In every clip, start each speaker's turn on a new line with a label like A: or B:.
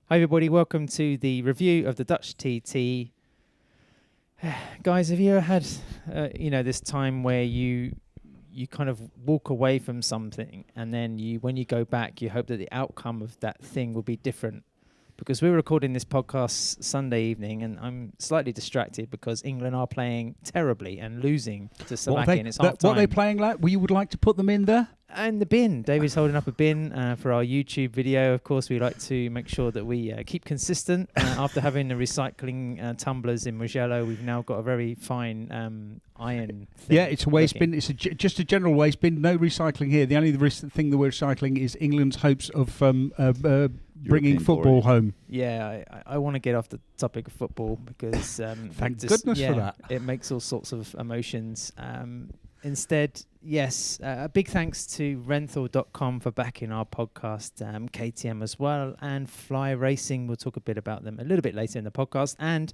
A: Hi everybody, welcome to the review of the Dutch TT. Guys, have you ever had, this time where you kind of walk away from something and then when you go back, you hope that the outcome of that thing will be different? Because we're recording this podcast Sunday evening and I'm slightly distracted because England are playing terribly and losing to Slovakia and it's half time.
B: What are they playing like? You would like to put them in there?
A: And the bin. David's holding up a bin for our YouTube video. Of course, we like to make sure that we keep consistent. After having the recycling tumblers in Mugello, we've now got a very fine iron thing.
B: Yeah, it's a waste bin. It's just a general waste bin. No recycling here. The only thing that we're recycling is England's hopes of bringing football home.
A: Yeah, I want to get off the topic of football because
B: thank goodness for that.
A: It makes all sorts of emotions. Instead, yes, a big thanks to Renthal.com for backing our podcast, KTM as well, and Fly Racing. We'll talk a bit about them a little bit later in the podcast. And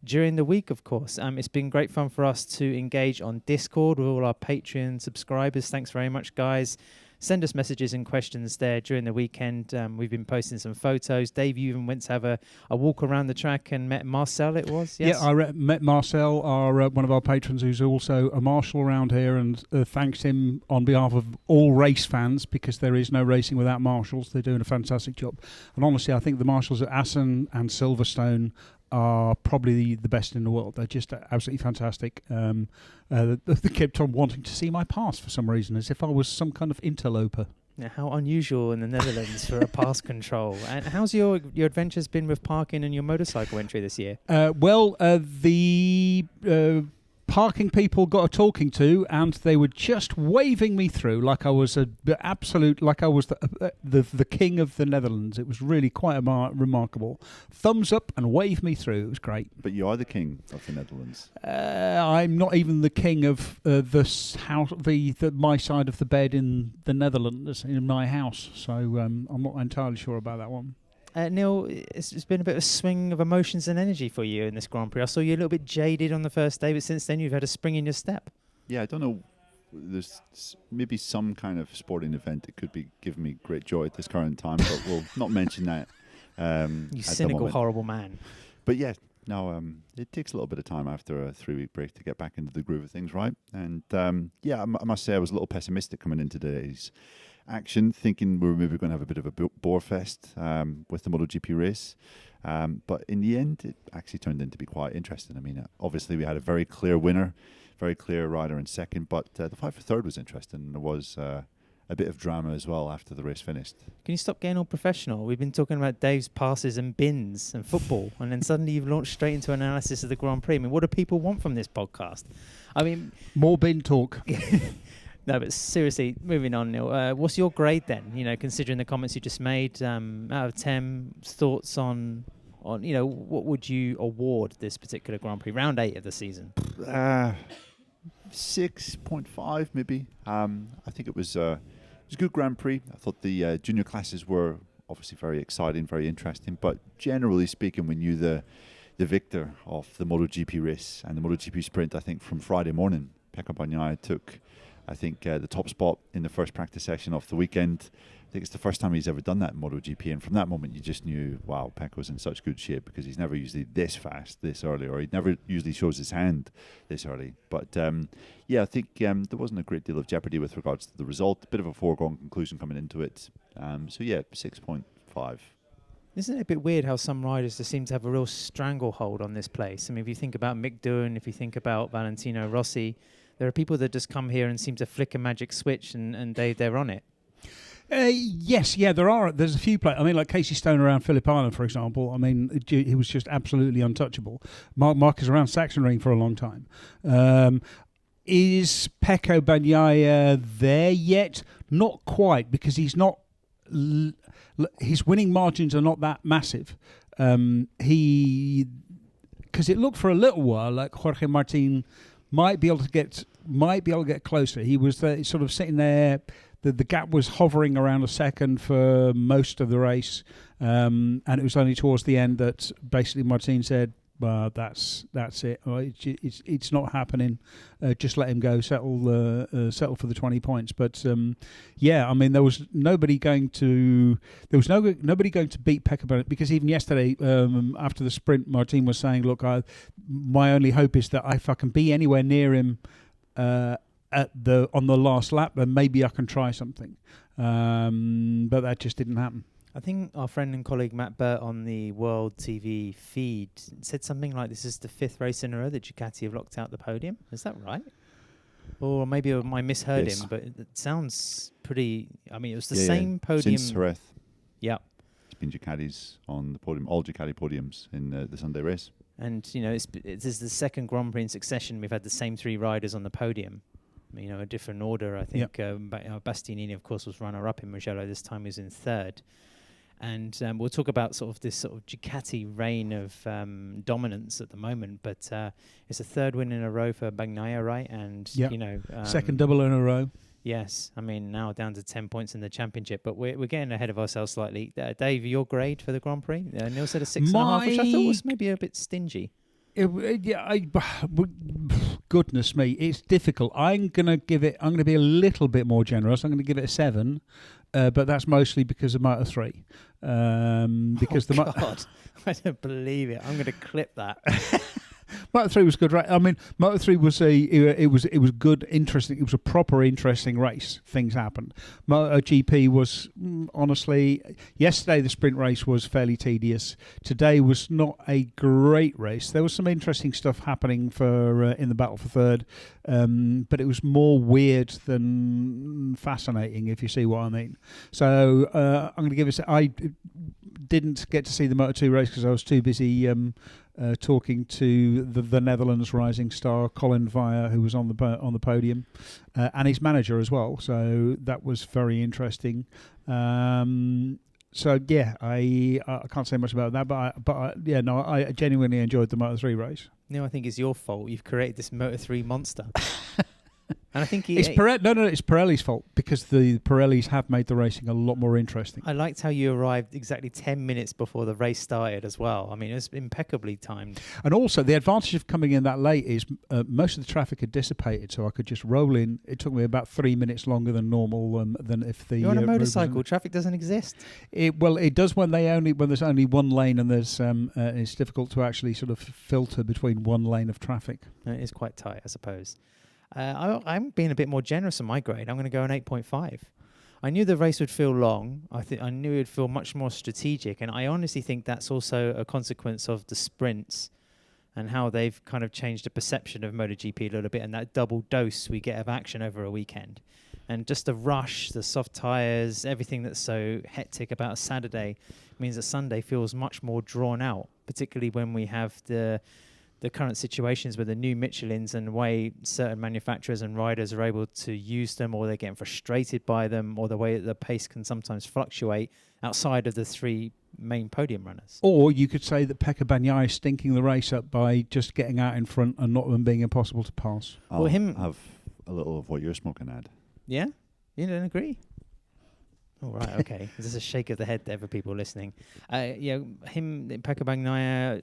A: during the week, of course, it's been great fun for us to engage on Discord with all our Patreon subscribers. Thanks very much, guys. Send us messages and questions there during the weekend. We've been posting some photos. Dave, you even went to have a walk around the track and met Marcel, it was? Yes?
B: Yeah, I met Marcel, one of our patrons who's also a marshal around here, and thanks him on behalf of all race fans because there is no racing without marshals. They're doing a fantastic job. And honestly, I think the marshals at Assen and Silverstone are probably the best in the world. They're just absolutely fantastic. They kept on wanting to see my pass for some reason, as if I was some kind of interloper.
A: Now, how unusual in the Netherlands for a pass control. And how's your adventures been with parking and your motorcycle entry this year?
B: The parking people got a talking to, and they were just waving me through like I was the king of the Netherlands. It was really quite remarkable. Thumbs up and wave me through. It was great.
C: But you are the king of the Netherlands.
B: I'm not even the king of my side of the bed in the Netherlands, in my house. So I'm not entirely sure about that one.
A: Neil, it's been a bit of a swing of emotions and energy for you in this Grand Prix. I saw you a little bit jaded on the first day, but since then you've had a spring in your step.
C: Yeah, I don't know. There's maybe some kind of sporting event that could be giving me great joy at this current time, but we'll not mention that.
A: You cynical, horrible man.
C: But yeah, no, it takes a little bit of time after a 3-week break to get back into the groove of things, right? And I must say I was a little pessimistic coming into today's action, thinking we were maybe going to have a bit of a bore fest with the MotoGP race. But in the end, it actually turned into be quite interesting. I mean, obviously we had a very clear winner, very clear rider in second, but the fight for third was interesting. There was a bit of drama as well after the race finished.
A: Can you stop getting all professional? We've been talking about Dave's passes and bins and football, and then suddenly you've launched straight into analysis of the Grand Prix. I mean, what do people want from this podcast? I mean,
B: more bin talk.
A: No, but seriously, moving on, Neil. What's your grade then? Considering the comments you just made, out of 10, thoughts on what would you award this particular Grand Prix, round 8 of the season?
C: 6.5 maybe. I think it was a good Grand Prix. I thought the junior classes were obviously very exciting, very interesting. But generally speaking, we knew the victor of the MotoGP race and the MotoGP sprint, I think, from Friday morning. Pecco Bagnaia took, I think, the top spot in the first practice session of the weekend. I think it's the first time he's ever done that in MotoGP, and from that moment you just knew, wow, Pecco's in such good shape because he's never usually this fast, this early, or he never usually shows his hand this early. But I think there wasn't a great deal of jeopardy with regards to the result. A bit of a foregone conclusion coming into it. 6.5.
A: Isn't it a bit weird how some riders just seem to have a real stranglehold on this place? I mean, if you think about Mick Doohan, if you think about Valentino Rossi, there are people that just come here and seem to flick a magic switch and they're on it.
B: Yes, there are. There's a few players. I mean, like Casey Stone around Phillip Island, for example. I mean, he was just absolutely untouchable. Marc Marquez around Sachsenring for a long time. Is Pecco Bagnaia there yet? Not quite, because he's not. His winning margins are not that massive. Because it looked for a little while like Jorge Martin might be able to get closer. He was sort of sitting there. The gap was hovering around a second for most of the race, and it was only towards the end that basically Martin said, that's it. It's not happening. Just let him go. Settle for the 20 points. But yeah, I mean, there was nobody going to beat Pecco Bagnaia, because even yesterday after the sprint, Martin was saying, "Look, my only hope is that if I can be anywhere near him on the last lap, then maybe I can try something." But that just didn't happen.
A: I think our friend and colleague Matt Burt on the World TV feed said something like, this is the 5th race in a row that Ducati have locked out the podium. Is that right? Or maybe I misheard him, but it sounds pretty... I mean, it was the same podium...
C: Since Jerez.
A: Yeah.
C: It's been Ducatis on the podium, all Ducati podiums in the Sunday race.
A: And, you know, this is the second Grand Prix in succession we've had the same 3 riders on the podium. You know, a different order, I think. Bastianini, of course, was runner-up in Mugello. This time he was in 3rd. And we'll talk about sort of this sort of Ducati reign of dominance at the moment, but it's a 3rd win in a row for Bagnaia, right? And you know,
B: second double in a row.
A: Yes, I mean now down to 10 points in the championship, but we're getting ahead of ourselves slightly. Dave, your grade for the Grand Prix? Neil said a 6.5, which I thought was maybe a bit stingy. Goodness me, it's difficult. I'm going to be a little bit more generous. I'm going to give it a 7. But that's mostly because of Moto3. Because God, I don't believe it. I'm going to clip that.
B: Moto3 was good, right? I mean, Moto3 was it was good, interesting. It was a proper interesting race. Things happened. MotoGP was honestly, yesterday the sprint race was fairly tedious. Today was not a great race. There was some interesting stuff happening for in the battle for 3rd, but it was more weird than fascinating, if you see what I mean. So I'm going to give it. I didn't get to see the Moto2 race because I was too busy. Talking to the Netherlands rising star Colin Veijer, who was on the podium, and his manager as well. So that was very interesting. So yeah, I can't say much about that, but I genuinely enjoyed the Moto3 race.
A: No, I think it's your fault. You've created this Moto3 monster. And I think
B: it's Pirelli's fault, because the Pirellis have made the racing a lot more interesting.
A: I liked how you arrived exactly 10 minutes before the race started as well. I mean, it was impeccably timed.
B: And also, the advantage of coming in that late is most of the traffic had dissipated, so I could just roll in. It took me about 3 minutes longer than normal than if the...
A: You're on a motorcycle. Traffic doesn't exist.
B: It does when there's only one lane, and there's it's difficult to actually sort of filter between one lane of traffic.
A: It is quite tight, I suppose. I'm being a bit more generous on my grade. I'm going to go an 8.5. I knew the race would feel long. I knew it would feel much more strategic, and I honestly think that's also a consequence of the sprints and how they've kind of changed the perception of MotoGP a little bit, and that double dose we get of action over a weekend. And just the rush, the soft tyres, everything that's so hectic about a Saturday means that Sunday feels much more drawn out, particularly when we have the current situations with the new Michelins and the way certain manufacturers and riders are able to use them, or they're getting frustrated by them, or the way that the pace can sometimes fluctuate outside of the 3 main podium runners.
B: Or you could say that Pecco Bagnaia is stinking the race up by just getting out in front and not them being impossible to pass.
C: I'll have a little of what you're smoking, Ed.
A: Yeah? You don't agree? Oh, right, okay. This is a shake of the head there for people listening. Pecco Bagnaia,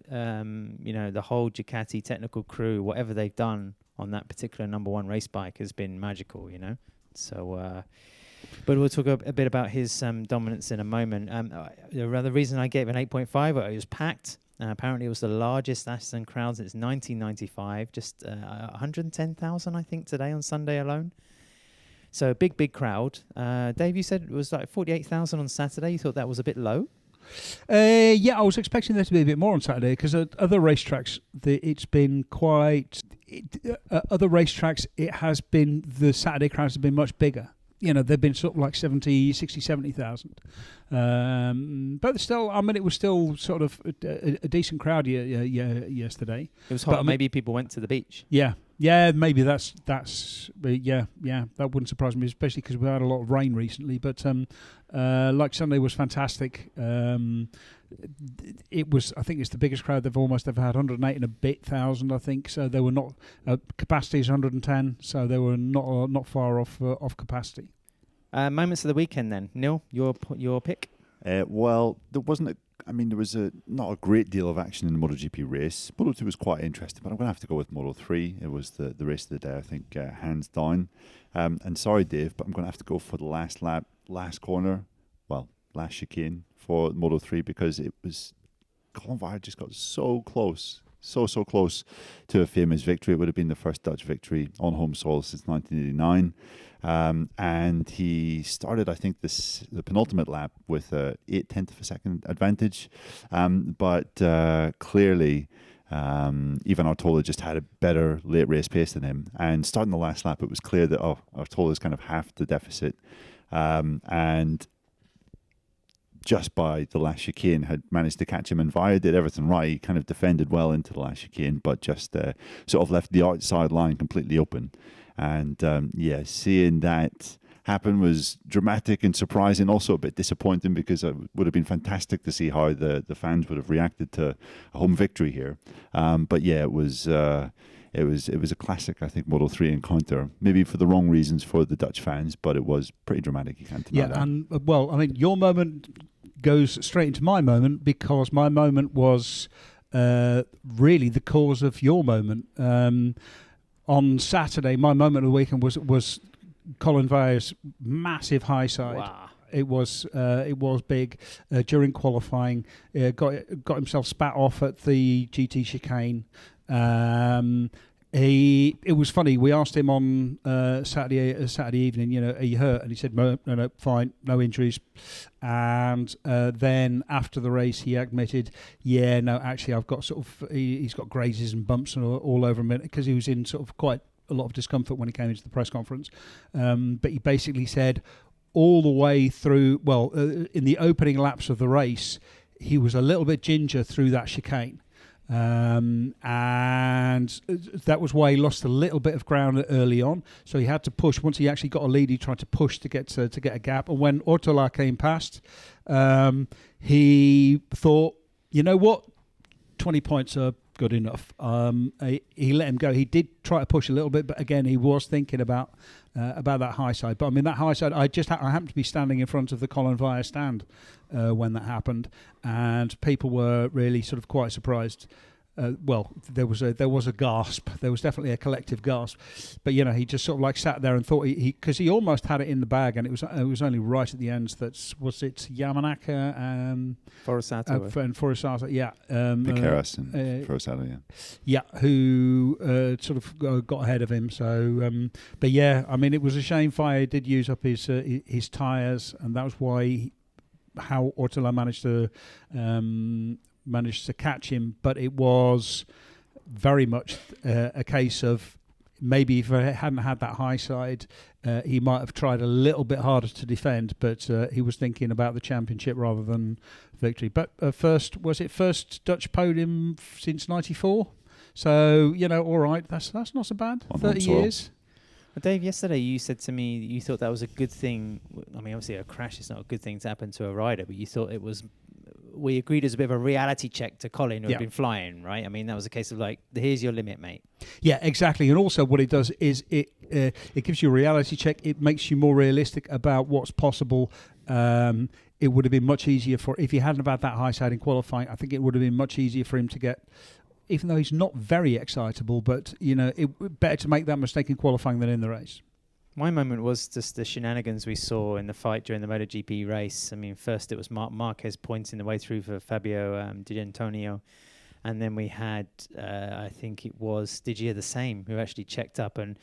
A: the whole Ducati technical crew, whatever they've done on that particular number 1 race bike has been magical, you know. So, but we'll talk a bit about his dominance in a moment. The reason I gave an 8.5, it was packed. Apparently, it was the largest Assen crowd since 1995, just 110,000, I think, today on Sunday alone. So a big crowd. Dave, you said it was like 48,000 on Saturday. You thought that was a bit low?
B: Yeah, I was expecting there to be a bit more on Saturday, because at other racetracks, it's been quite... other racetracks, the Saturday crowds have been much bigger. You know, they've been sort of like 70,000. But still, I mean, it was still sort of a decent crowd yesterday.
A: It was hot. Maybe people went to the beach.
B: Yeah, maybe that's that wouldn't surprise me, especially because we had a lot of rain recently. But like Sunday was fantastic. It was, I think it's the biggest crowd they've almost ever had, 108 and a bit thousand, I think. So they were not capacity is 110, so they were not far off capacity.
A: Moments of the weekend then, Neil, your pick.
C: Well, there wasn't I mean, there was not a great deal of action in the MotoGP race. Moto2 was quite interesting, but I'm going to have to go with Moto3. It was the race of the day, I think, hands down. And sorry, Dave, but I'm going to have to go for the last lap, last corner, well, last chicane for Moto3 because it was Colin Vire just got so close to a famous victory. It would have been the first Dutch victory on home soil since 1989. And he started, I think, the penultimate lap with 0.8 of a second advantage. But clearly, Ivan Artola just had a better late race pace than him. And starting the last lap, it was clear that, Artola's kind of half the deficit. And just by the last chicane had managed to catch him, and Vire did everything right. He kind of defended well into the last chicane, but just sort of left the outside line completely open. And seeing that happen was dramatic and surprising, also a bit disappointing because it would have been fantastic to see how the fans would have reacted to a home victory here. But yeah, it was a classic, I think, Moto3 encounter. Maybe for the wrong reasons for the Dutch fans, but it was pretty dramatic. You can't deny that. Yeah,
B: and well, I mean, your moment goes straight into my moment because my moment was really the cause of your moment. On Saturday, my moment of the weekend was Colin Vire's massive high side.
A: Wow.
B: It was big during qualifying. Got himself spat off at the GT chicane. It was funny. We asked him on Saturday evening, are you hurt? And he said, no, fine, no injuries. And then after the race, he admitted, actually, I've got he's got grazes and bumps all over him because he was in sort of quite a lot of discomfort when he came into the press conference. But he basically said all the way through, in the opening laps of the race, he was a little bit ginger through that chicane. And that was why he lost a little bit of ground early on. So he had to push. Once he actually got a lead, he tried to push to get a gap. And when Ortola came past, he thought, you know what, 20 points are good enough. He let him go. He did try to push a little bit, but again, he was thinking about that high side. But I mean, that high side, I happened to be standing in front of the Colin Vire stand when that happened, and people were really sort of quite surprised. There was a gasp. There was definitely a collective gasp. But he just sort of like sat there and thought because he almost had it in the bag, and it was only right at the end that was it Yamanaka and
A: Forasato
B: and Forasato, yeah,
C: Piqueras and Forasato,
B: yeah, who sort of got ahead of him. So, but yeah, I mean, it was a shame Vire did use up his tyres, and that was why how Ortola managed to catch him, but it was very much a case of maybe if he hadn't had that high side, he might have tried a little bit harder to defend, but he was thinking about the championship rather than victory. But first Dutch podium since '94, so all right, that's not so bad. 30 years.
A: Well, Dave, yesterday you said to me you thought that was a good thing. I mean, obviously a crash is not a good thing to happen to a rider, but you thought it was. We agreed as a bit of a reality check to Colin, who had been flying, right? I mean, that was a case of like, here's your limit, mate.
B: Yeah, exactly. And also what it does is it gives you a reality check. It makes you more realistic about what's possible. It would have been much easier if he hadn't had that high side in qualifying. I think it would have been much easier for him to get, even though he's not very excitable, but, it better to make that mistake in qualifying than in the race.
A: My moment was just the shenanigans we saw in the fight during the MotoGP race. I mean, first it was Marc Marquez pointing the way through for Fabio Di Antonio. And then we had, I think it was Digia the same, who actually checked up. And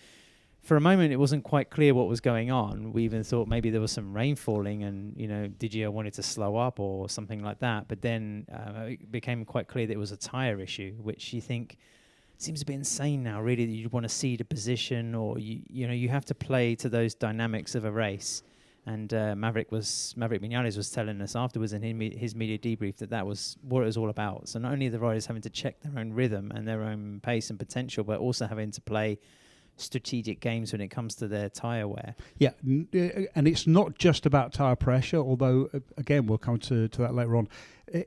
A: for a moment, it wasn't quite clear what was going on. We even thought maybe there was some rain falling and, Digia wanted to slow up or something like that. But then it became quite clear that it was a tyre issue, which you think seems a bit insane now, really, that you want to see the position or, you have to play to those dynamics of a race. And Maverick Viñales was telling us afterwards in his media debrief that was what it was all about. So not only are the riders having to check their own rhythm and their own pace and potential, but also having to play strategic games when it comes to their tyre wear.
B: Yeah, and it's not just about tyre pressure, although, again, we'll come to that later on.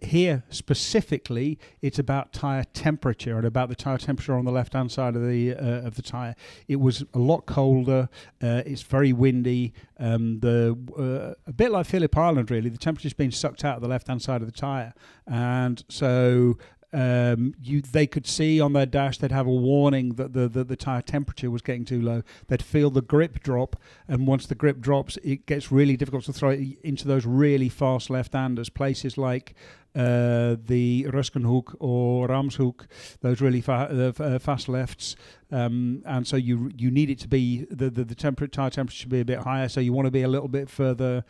B: Here, specifically, it's about tyre temperature and about the tyre temperature on the left-hand side of the tyre. It was a lot colder. It's very windy. A bit like Phillip Island, really. The temperature's been sucked out of the left-hand side of the tyre. And so... they could see on their dash, they'd have a warning that the tyre temperature was getting too low. They'd feel the grip drop, and once the grip drops, it gets really difficult to throw it into those really fast left-handers. Places like the Ruskenhoek or Ramshoek, those really fast lefts, and so you need it to be the tyre temperature should be a bit higher. So you want to be a little bit further.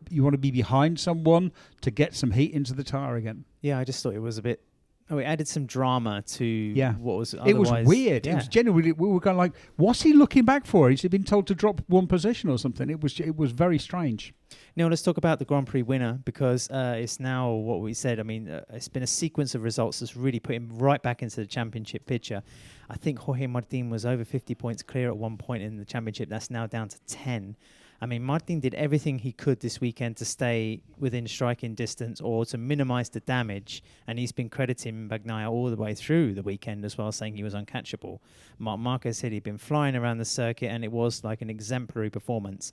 B: You want to be behind someone to get some heat into the tyre again.
A: Yeah, I just thought it was a bit. Oh, it added some drama to what was otherwise...
B: It was weird.
A: Yeah.
B: It was genuinely... We were going like, what's he looking back for? Has he been told to drop one position or something? It was very strange.
A: Now, let's talk about the Grand Prix winner, because it's now what we said. I mean, it's been a sequence of results that's really put him right back into the championship picture. I think Jorge Martin was over 50 points clear at one point in the championship. That's now down to 10. I mean, Martin did everything he could this weekend to stay within striking distance or to minimise the damage, and he's been crediting Bagnaia all the way through the weekend as well, saying he was uncatchable. Marc Marquez said he'd been flying around the circuit, and it was like an exemplary performance.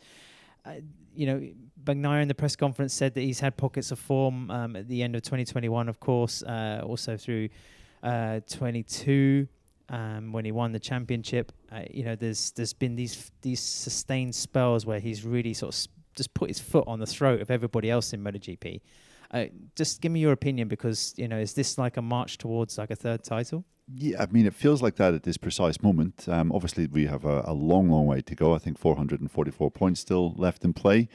A: Bagnaia in the press conference said that he's had pockets of form at the end of 2021, of course, also through 22. When he won the championship, there's been these sustained spells where he's really sort of just put his foot on the throat of everybody else in MotoGP. Just give me your opinion, because is this like a march towards like a third title?
C: Yeah, I mean, it feels like that at this precise moment. Obviously, we have a long, long way to go. I think 444 points still left in play.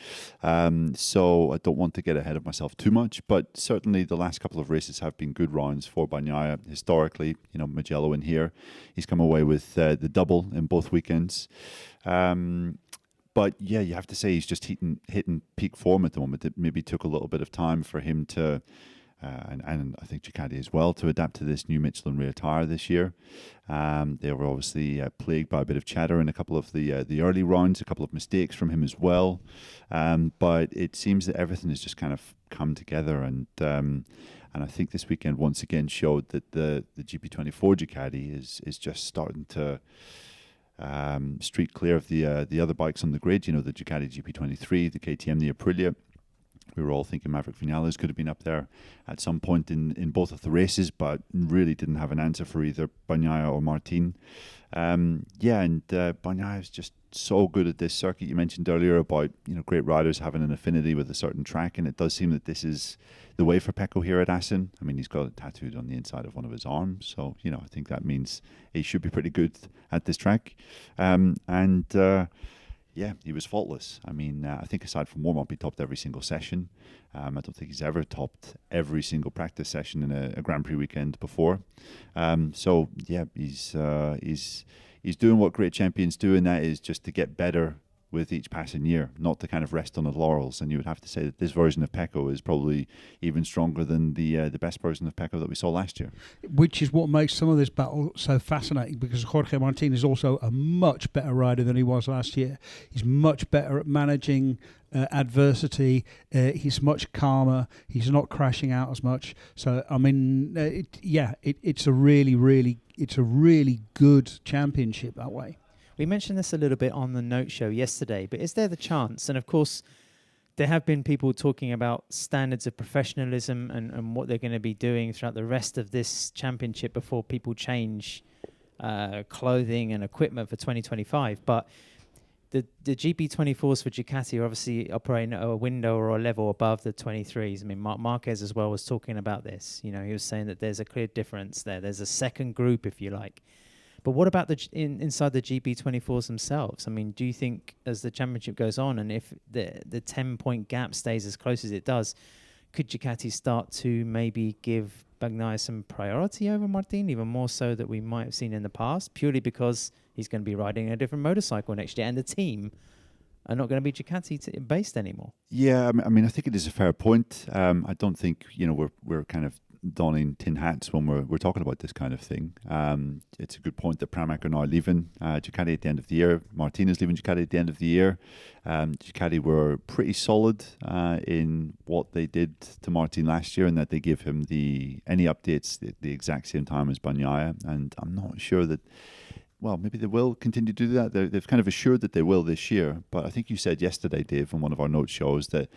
C: So I don't want to get ahead of myself too much. But certainly the last couple of races have been good rounds for Bagnaia. Historically, Mugello in here, he's come away with the double in both weekends. But yeah, you have to say he's just hitting peak form at the moment. It maybe took a little bit of time for him to... and I think Ducati as well, to adapt to this new Michelin rear tyre this year. They were obviously plagued by a bit of chatter in a couple of the early rounds, a couple of mistakes from him as well. But it seems that everything has just kind of come together, and I think this weekend once again showed that the GP24 Ducati is just starting to streak clear of the other bikes on the grid. The Ducati GP23, the KTM, the Aprilia. We were all thinking Maverick Vinales could have been up there at some point in both of the races, but really didn't have an answer for either Bagnaia or Martin. Bagnaia is just so good at this circuit. You mentioned earlier about great riders having an affinity with a certain track, and it does seem that this is the way for Pecco here at Assen. I mean, he's got it tattooed on the inside of one of his arms, so I think that means he should be pretty good at this track. Yeah, he was faultless. I mean, I think aside from warm-up, he topped every single session. I don't think he's ever topped every single practice session in a Grand Prix weekend before. So yeah, he's doing what great champions do, and that is just to get better with each passing year, not to kind of rest on his laurels. And you would have to say that this version of Pecco is probably even stronger than the best version of Pecco that we saw last year.
B: Which is what makes some of this battle so fascinating, because Jorge Martin is also a much better rider than he was last year. He's much better at managing adversity. He's much calmer. He's not crashing out as much. So I mean, it's a really good championship that way.
A: We mentioned this a little bit on the Note Show yesterday, but is there the chance? And of course, there have been people talking about standards of professionalism and what they're going to be doing throughout the rest of this championship before people change clothing and equipment for 2025. But the GP24s for Ducati are obviously operating at a window or a level above the 23s. I mean, Marc Marquez as well was talking about this. He was saying that there's a clear difference there. There's a second group, if you like. But what about inside the GP24s themselves? I mean, do you think as the championship goes on, and if the 10-point gap stays as close as it does, could Ducati start to maybe give Bagnaia some priority over Martin, even more so that we might have seen in the past, purely because he's going to be riding a different motorcycle next year, and the team are not going to be Ducati based anymore?
C: Yeah, I mean, I think it is a fair point. I don't think we're kind of donning tin hats when we're talking about this kind of thing. It's a good point that Pramac are now leaving Ducati at the end of the year. Martina's leaving Ducati at the end of the year. Ducati were pretty solid in what they did to Martin last year, and that they gave him any updates at the exact same time as Bagnaia. And I'm not sure that. Well, maybe they will continue to do that. They've kind of assured that they will this year. But I think you said yesterday, Dave, on one of our note shows that,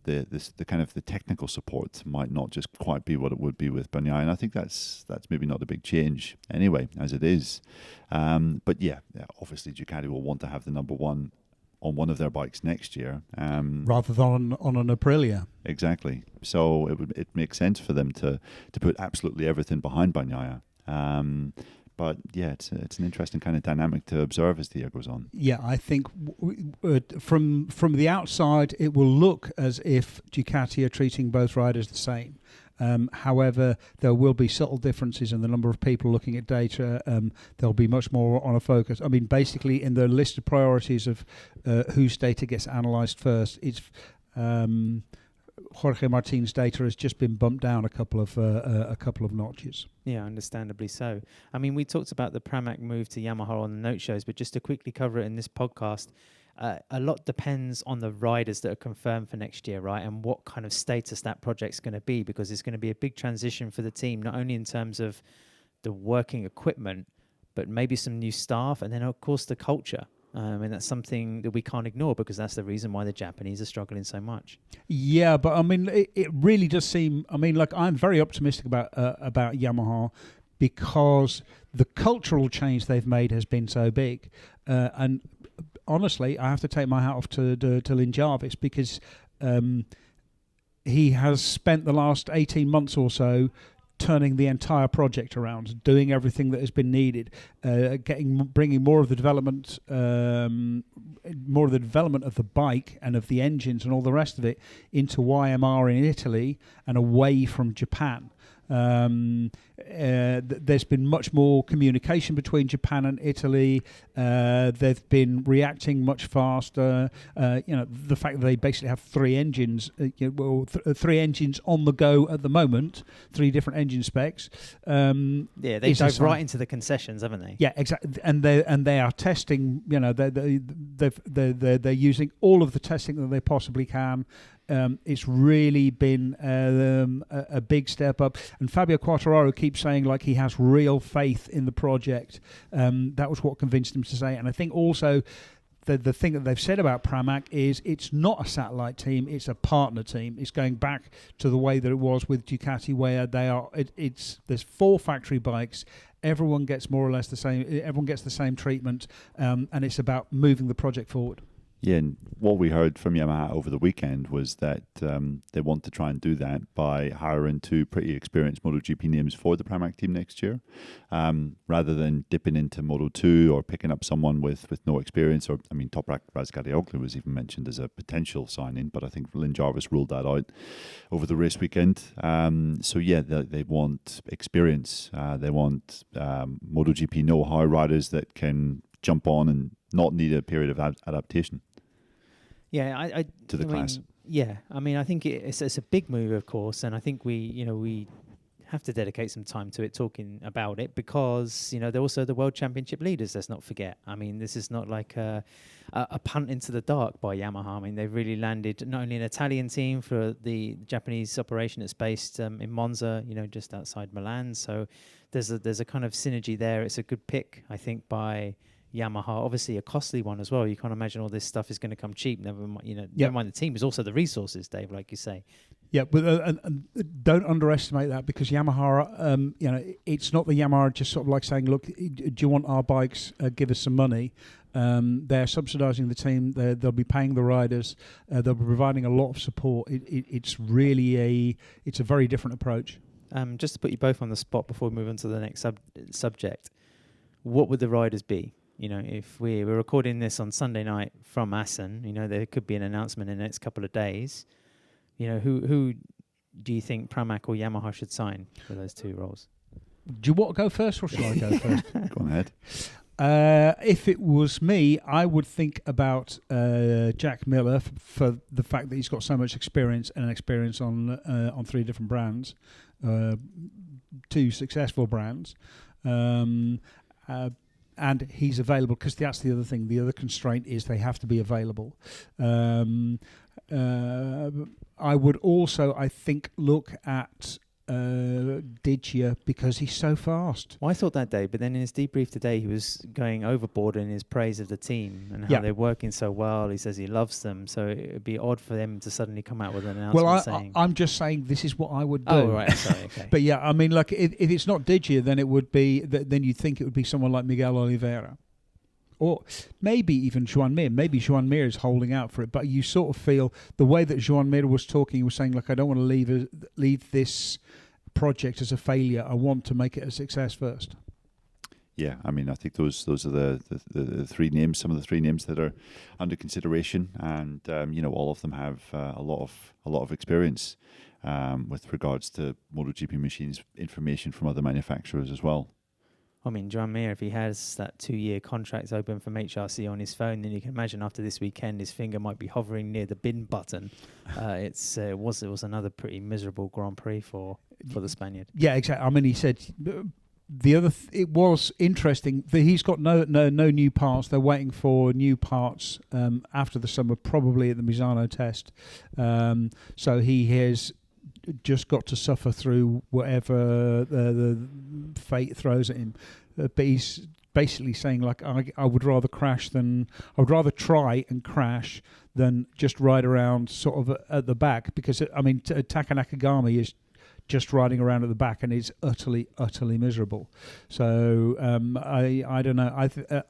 C: the kind of the technical support might not just quite be what it would be with Bagnaia. And I think that's maybe not a big change anyway, as it is. But yeah, obviously Ducati will want to have the number one on one of their bikes next year,
B: rather than on an Aprilia.
C: Exactly. So it makes sense for them to put absolutely everything behind Bagnaia. But yeah, it's an interesting kind of dynamic to observe as the year goes on.
B: Yeah, I think from the outside, it will look as if Ducati are treating both riders the same. However, there will be subtle differences in the number of people looking at data. There'll be much more on a focus. I mean, basically, in the list of priorities of whose data gets analysed first, it's Jorge Martin's data has just been bumped down a couple of notches.
A: Yeah, understandably so. I mean, we talked about the Pramac move to Yamaha on the note shows, but just to quickly cover it in this podcast, a lot depends on the riders that are confirmed for next year, right? And what kind of status that project's going to be, because it's going to be a big transition for the team, not only in terms of the working equipment, but maybe some new staff, and then, of course, the culture. And that's something that we can't ignore, because that's the reason why the Japanese are struggling so much.
B: Yeah, but I mean, it really does seem. I mean, like, I'm very optimistic about Yamaha, because the cultural change they've made has been so big. And honestly, I have to take my hat off to Lynn Jarvis, because he has spent the last 18 months or so turning the entire project around, doing everything that has been needed, bringing more of the development of the bike and of the engines and all the rest of it into YMR in Italy and away from Japan. There's been much more communication between Japan and Italy. They've been reacting much faster. The fact that they basically have three engines, three engines on the go at the moment, three different engine specs.
A: They dove right into the concessions, haven't they?
B: Yeah, exactly. And they are testing. They're using all of the testing that they possibly can. It's really been a big step up. And Fabio Quartararo keeps saying, like, he has real faith in the project. That was what convinced him to say it. And I think also the thing that they've said about Pramac is it's not a satellite team, it's a partner team. It's going back to the way that it was with Ducati, where they are. There's 4 factory bikes. Everyone gets more or less the same. Everyone gets the same treatment, and it's about moving the project forward.
C: Yeah, and what we heard from Yamaha over the weekend was that they want to try and do that by hiring 2 pretty experienced MotoGP names for the Pramac team next year, rather than dipping into Moto2 or picking up someone with no experience. Or, I mean, Toprak Razgatlioglu was even mentioned as a potential signing, but I think Lynn Jarvis ruled that out over the race weekend. So yeah, they want experience. They want MotoGP know-how riders that can jump on and not need a period of adaptation.
A: Yeah,
C: to the class.
A: Yeah, I mean, I think it's a big move, of course, and I think we have to dedicate some time to it, talking about it, because they're also the World Championship leaders. Let's not forget. I mean, this is not like a punt into the dark by Yamaha. I mean, they've really landed not only an Italian team for the Japanese operation that's based in Monza, just outside Milan. So there's a kind of synergy there. It's a good pick, I think, by Yamaha. Obviously a costly one as well. You can't imagine all this stuff is going to come cheap. Never mind the team, is also the resources, Dave, like you say.
B: Yeah, but and don't underestimate that, because Yamaha, it's not the Yamaha just sort of like saying, look, do you want our bikes? Give us some money. They're subsidising the team. They'll be paying the riders. They'll be providing a lot of support. It's really a very different approach.
A: Just to put you both on the spot before we move on to the next subject, what would the riders be? If we're recording this on Sunday night from Assen, there could be an announcement in the next couple of days. Who do you think Pramac or Yamaha should sign for those 2 roles?
B: Do you want to go first, or shall I go first?
C: Go on ahead.
B: If it was me, I would think about Jack Miller for the fact that he's got so much experience on 3 different brands, 2 successful brands, and he's available, because that's the other thing. The other constraint is they have to be available. I would also, I think, look at Digia, because he's so fast.
A: Well, I thought that day, but then in his debrief today, he was going overboard in his praise of the team and how they're working so well. He says he loves them, so it would be odd for them to suddenly come out with an announcement saying...
B: I'm just saying this is what I would do.
A: Oh, right, sorry, okay.
B: But yeah, I mean, like, if it's not Digia, then it would be, then you'd think it would be someone like Miguel Oliveira. Or maybe even Joan Mir. Maybe Joan Mir is holding out for it, but you sort of feel the way that Joan Mir was talking, he was saying, look, I don't want to leave this project as a failure. I want to make it a success first.
C: Yeah, I mean, I think those are the 3 names, some of the 3 names that are under consideration, and all of them have a lot of experience with regards to MotoGP machines, information from other manufacturers as well.
A: I mean, Joan Mir, if he has that 2-year contract open from HRC on his phone, then you can imagine after this weekend his finger might be hovering near the bin button. It was another pretty miserable Grand Prix for the Spaniard.
B: Yeah, exactly. I mean, he said it was interesting that he's got no new parts. They're waiting for new parts after the summer, probably at the Misano test. So he has just got to suffer through whatever the fate throws at him. But he's basically saying, like, I would rather try and crash than just ride around sort of at the back, because I mean Taka Nakagami is just riding around at the back and it's utterly miserable. So I don't know.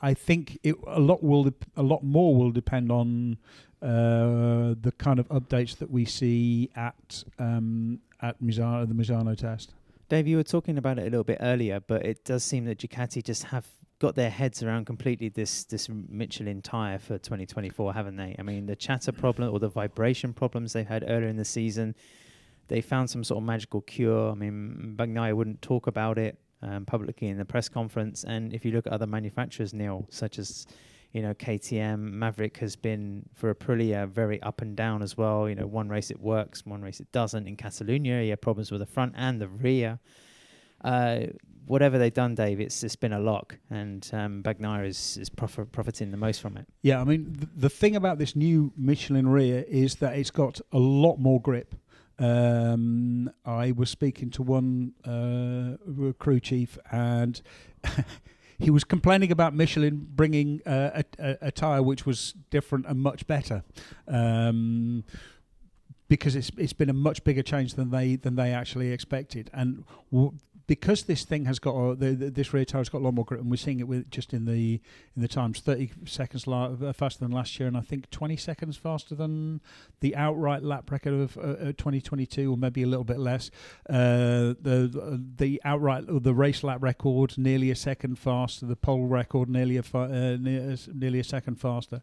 B: I think a lot more will depend on the kind of updates that we see at Misano, the Misano test.
A: Dave, you were talking about it a little bit earlier, but it does seem that Ducati just have got their heads around completely this Michelin tyre for 2024, haven't they? I mean, the chatter problem or the vibration problems they've had earlier in the season, they found some sort of magical cure. I mean, Bagnaia wouldn't talk about it publicly in the press conference. And if you look at other manufacturers, Neil, such as, KTM, Maverick has been, for Aprilia, very up and down as well. One race it works, one race it doesn't. In Catalunya, he had problems with the front and the rear. Whatever they've done, Dave, it's been a lock, and Bagnaia is profiting the most from it.
B: Yeah, I mean, the thing about this new Michelin rear is that it's got a lot more grip. I was speaking to one crew chief, and he was complaining about Michelin bringing a tyre which was different and much better, because it's been a much bigger change than they actually expected, and because this thing has got this rear tyre has got a lot more grip, and we're seeing it with just in the times, 30 seconds faster than last year, and I think 20 seconds faster than the outright lap record of 2022, or maybe a little bit less. The outright, the race lap record nearly a second faster. The pole record nearly a second faster.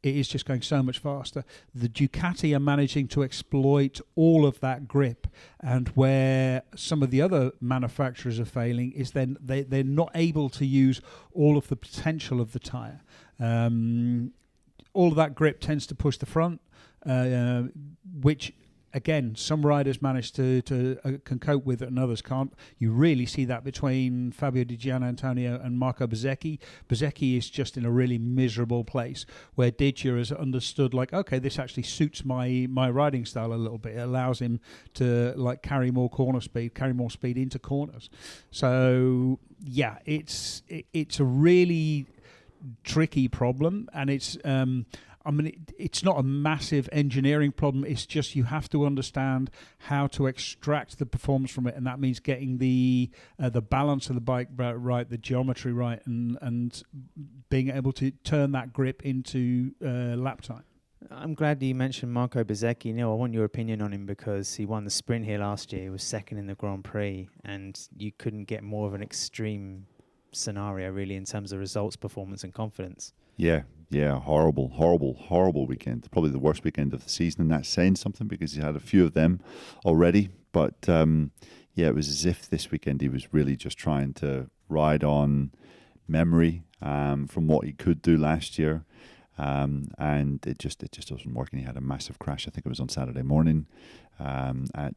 B: It is just going so much faster. The Ducati are managing to exploit all of that grip, and where some of the other manufacturers are failing is then they're not able to use all of the potential of the tyre. All of that grip tends to push the front, which again, some riders manage to can cope with it and others can't. You really see that between Fabio Di Gianantonio and Marco Bezzecchi. Bezzecchi is just in a really miserable place, where Digia has understood, like, okay, this actually suits my riding style a little bit. It allows him to carry more speed into corners. So yeah, it's a really tricky problem, and it's it's not a massive engineering problem. It's just you have to understand how to extract the performance from it, and that means getting the balance of the bike right, the geometry right, and being able to turn that grip into lap time.
A: I'm glad you mentioned Marco Bezzecchi. Neil, I want your opinion on him, because he won the sprint here last year. He was second in the Grand Prix, and you couldn't get more of an extreme scenario, really, in terms of results, performance, and confidence. Yeah, horrible weekend. Probably the worst weekend of the season, and that's saying something, because he had a few of them already. But it was as if this weekend he was really just trying to ride on
C: memory from what he could do last year. And it just wasn't working. He had a massive crash. I think it was on Saturday morning at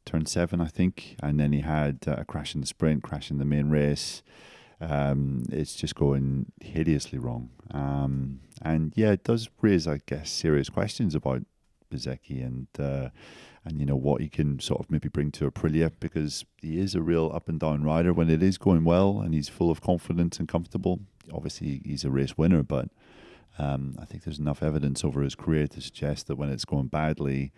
C: turn 7, I think. And then he had a crash in the sprint, crash in the main race. It's just going hideously wrong. And yeah, it does raise, I guess, serious questions about Bezzecchi and what he can sort of maybe bring to Aprilia, because he is a real up and down rider when it is going well and he's full of confidence and comfortable. Obviously, he's a race winner, but I think there's enough evidence over his career to suggest that when it's going badly,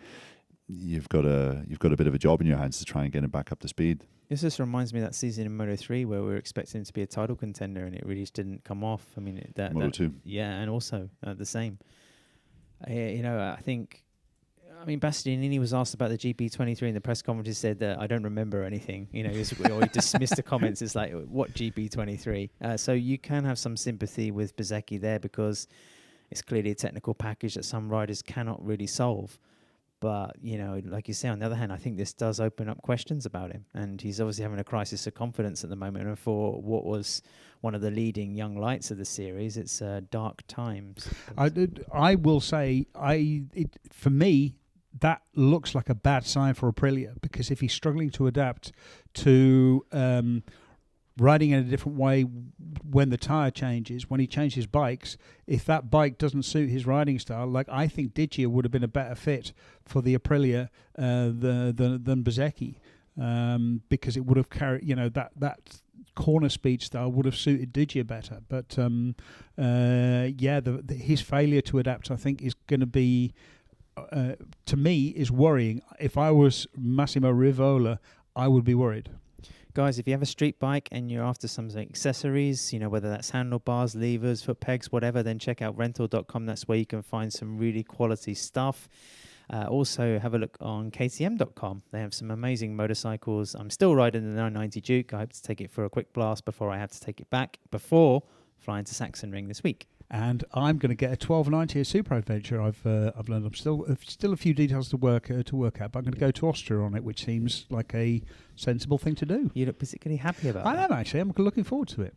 C: you've got a bit of a job in your hands to try and get him back up to speed.
A: This just reminds me of that season in Moto3 where we were expecting him to be a title contender and it really just didn't come off. I mean,
C: Moto2.
A: Yeah, and also the same. I think Bastianini was asked about the GP23 in the press conference. He said that I don't remember anything. He dismissed the comments. It's like, what GP23? So you can have some sympathy with Bezzecchi there because it's clearly a technical package that some riders cannot really solve. But, like you say, on the other hand, I think this does open up questions about him. And he's obviously having a crisis of confidence at the moment. And for what was one of the leading young lights of the series, it's dark times.
B: I will say, for me, that looks like a bad sign for Aprilia, because if he's struggling to adapt to riding in a different way when the tyre changes, when he changes bikes, if that bike doesn't suit his riding style, like I think Digia would have been a better fit for the Aprilia than Bezzecchi, because it would have carried, that corner speed style would have suited Digia better. But his failure to adapt, I think, is going to be, to me, is worrying. If I was Massimo Rivola, I would be worried.
A: Guys, if you have a street bike and you're after some accessories, whether that's handlebars, levers, foot pegs, whatever, then check out rental.com. That's where you can find some really quality stuff. Also, have a look on KTM.com. They have some amazing motorcycles. I'm still riding the 990 Duke. I hope to take it for a quick blast before I have to take it back before flying to Sachsenring this week.
B: And I'm going to get a 1290, a Super Adventure. I've learned. I'm still a few details to work out, but I'm going to go to Austria on it, which seems like a sensible thing to do.
A: You look particularly happy about that.
B: I am, actually. I'm looking forward to it.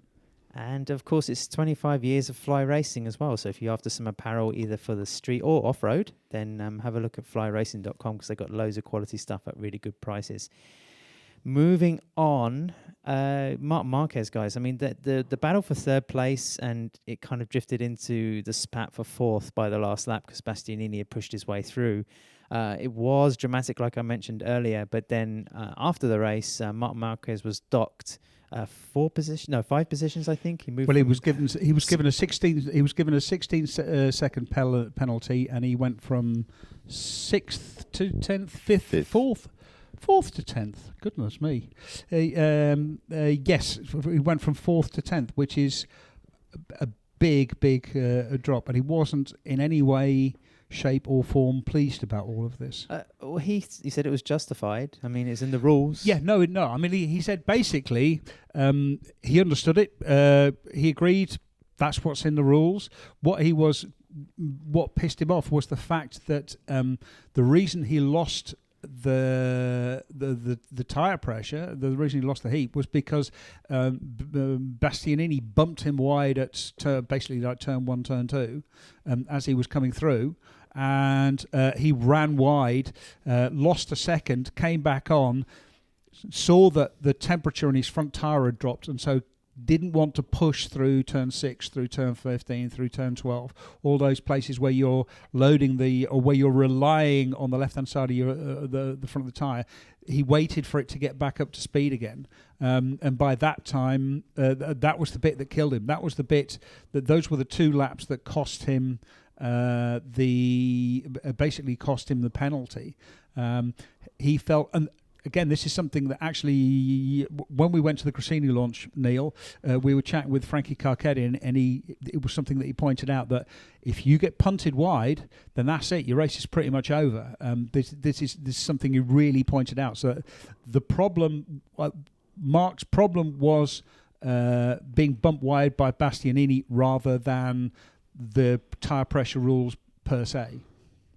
A: And of course, it's 25 years of fly racing as well. So if you're after some apparel either for the street or off-road, then have a look at flyracing.com, because they've got loads of quality stuff at really good prices. Moving on, Marc Marquez, guys. I mean, the battle for third place, and it kind of drifted into the spat for fourth by the last lap because Bastianini had pushed his way through. It was dramatic, like I mentioned earlier, but then after the race, Marc Marquez was docked 5 positions, I think. He moved.
B: Well, he was given a 16 second penalty, and he went from 6th to 10th, 5th, 4th to 10th. Goodness me. Yes, he went from 4th to 10th, which is a big drop. And he wasn't in any way, shape or form pleased about all of this.
A: Well, he said it was justified. I mean, it's in the rules.
B: Yeah, no. I mean, he said basically he understood it. He agreed that's what's in the rules. What pissed him off was the fact that the reason he lost the tire pressure, the reason he lost the heat, was because Bastianini bumped him wide at basically like turn 1, turn 2, as he was coming through, and he ran wide, lost a second, came back on, saw that the temperature in his front tire had dropped, and so didn't want to push through turn 6, through turn 15, through turn 12, all those places where you're loading or where you're relying on the left-hand side of your the front of the tyre. He waited for it to get back up to speed again, and by that time, that was the bit that killed him. That was the bit those were the 2 laps that cost him basically cost him the penalty. He felt. And again, this is something that actually, when we went to the Cressini launch, Neil, we were chatting with Frankie Carcetti, and it was something that he pointed out, that if you get punted wide, then that's it. Your race is pretty much over. This is something he really pointed out. So the problem, Marc's problem was being bumped wide by Bastianini rather than the tyre pressure rules per se.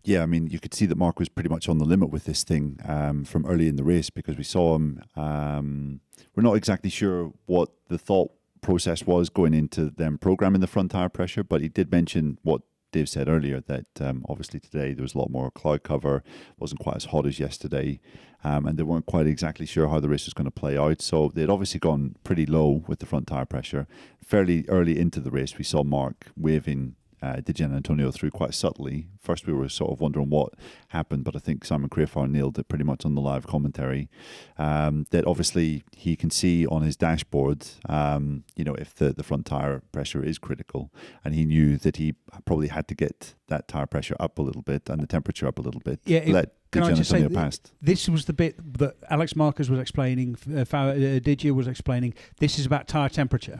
C: Yeah, I mean, you could see that Marc was pretty much on the limit with this thing from early in the race, because we saw him. We're not exactly sure what the thought process was going into them programming the front tire pressure, but he did mention what Dave said earlier, that obviously today there was a lot more cloud cover, wasn't quite as hot as yesterday, and they weren't quite exactly sure how the race was going to play out. So they'd obviously gone pretty low with the front tire pressure. Fairly early into the race, we saw Marc waving Di Giannantonio through quite subtly. First we were sort of wondering what happened, but I think Simon Crafar nailed it pretty much on the live commentary, that obviously he can see on his dashboard if the front tyre pressure is critical, and he knew that he probably had to get that tyre pressure up a little bit and the temperature up a little bit.
B: Can I just say,
C: past.
B: This was the bit that Alex Marquez was explaining, Didier was explaining. This is about tyre temperature.